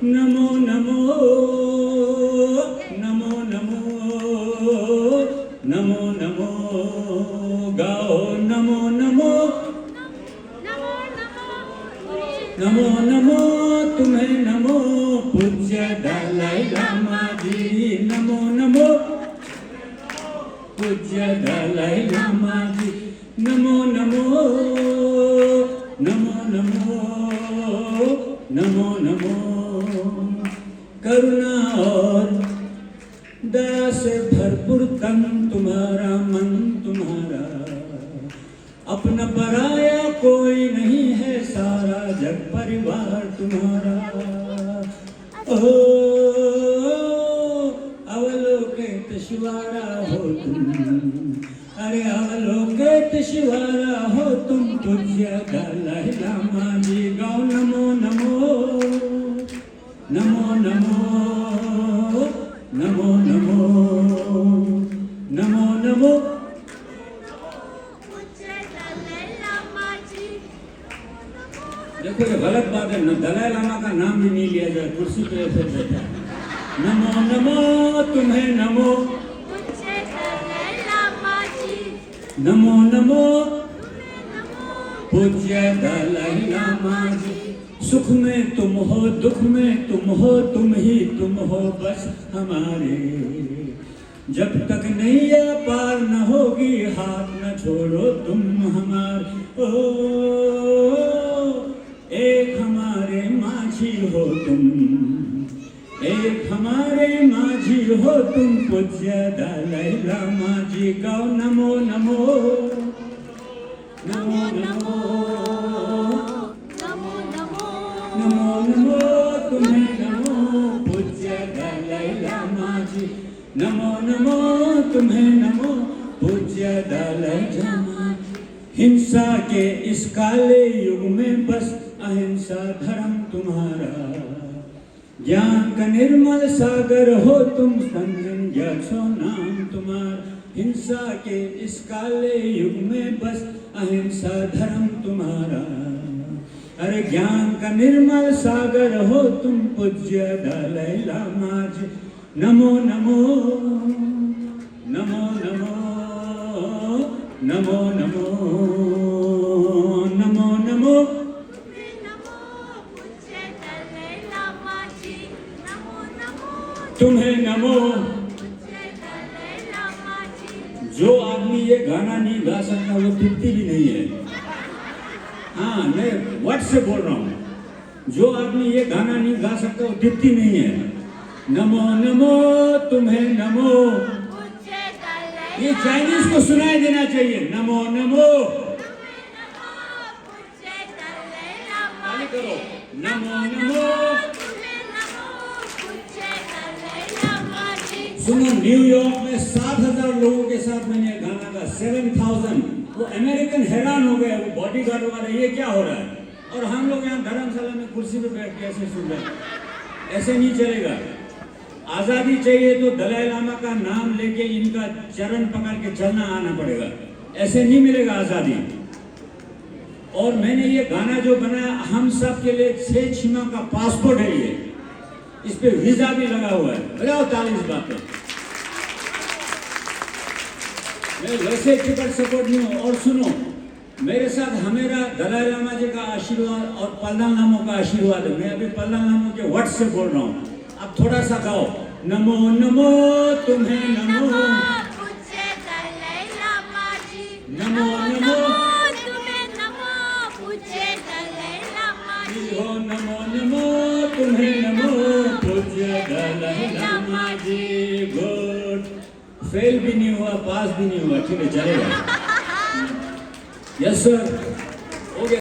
नमो नमो नमो नमो नमो नमो गाओ नमो नमो नमो नमो तुम्हें नमो पूज्य दलाई लामा जी नमो नमो पूज्य दलाई लामा जी नमो नमो नमो नमो नमो नमो करुणा और दया से भरपूर तन तुम्हारा मन तुम्हारा अपना पराया कोई नहीं है सारा जग परिवार तुम्हारा ओ अवलोकित शिवारा हो तुम अरे अवलोकित शिवारा हो तुम पूज्य दलाई लामा जी गाओ नमो नमो नमो नमो नमो नमो नमो नमो देखो ये गलत बात है न दलाई लामा का नाम भी नहीं लिया जाए कुर्सी पे ऐसे बैठा नमो नमो तुम्हें नमो नमो नमो पूज्य दलाई लामा जी सुख में तुम हो दुख में तुम हो तुम ही तुम हो बस हमारे जब तक नैया पार न होगी हाथ न छोड़ो तुम हमारे ओ एक हमारे माझी हो तुम एक हमारे माझी हो तुम पूज्य दलाई लामा जी गाओ नमो नमो नमो नमो नमो नमो तुम्हें नमो पूज्य दलाई लामा जी नमो नमो तुम्हें नमो पूज्य दलाई लामा हिंसा के इस काले युग में बस अहिंसा धर्म तुम्हारा ज्ञान का निर्मल सागर हो तुम संजन ज्ञासो नाम तुम्हारा हिंसा के इस काले युग में बस अहिंसा धर्म तुम्हारा अरे ज्ञान का निर्मल सागर हो तुम पूज्य दलाई लामा जी नमो नमो नमो नमो नमो नमो नमो नमो तुम्हें नमो जो आदमी ये गाना नहीं गा सकता वो तृप्ति भी नहीं है हाँ मैं वर्ड से बोल रहा हूँ जो आदमी ये गाना नहीं गा सकता वो तृप्ति नहीं है नमो नमो तुम्हें नमो ये चाइनीज को सुनाई देना चाहिए नमो नमो करो नमो नमो सुनो न्यूयॉर्क में 7,000 लोगों के साथ मैंने गाना गा 7,000 वो अमेरिकन हैरान हो गए वो बॉडीगार्ड वाले ये क्या हो रहा है और हम लोग यहाँ धर्मशाला में कुर्सी पे बैठ के ऐसे सुन रहे हैं ऐसे नहीं चलेगा आजादी चाहिए तो दलाई लामा का नाम लेके इनका चरण पकड़ के चलना आना पड़ेगा ऐसे नहीं मिलेगा आजादी और मैंने ये गाना जो बनाया हम सब के लिए 6 छिमा का पासपोर्ट है ये इस पे वीजा भी लगा हुआ है बजाओ ताली इस बात पे मैं वैसे टिकट सपोर्ट नहीं हूँ और सुनो मेरे साथ हमेरा दलाई लामा जी का आशीर्वाद और पल्लान लामो का आशीर्वाद है मैं अभी पल्लान लामो के वर्ड से बोल रहा हूँ अब थोड़ा सा गाओ नमो नमो तुम्हें नमो नमो नमो हो नमो नमो तुम्हें नमो पूज्य दलाई लामा जी गुड फेल भी नहीं हुआ पास भी नहीं हुआ ठीक है चलेगा यस सर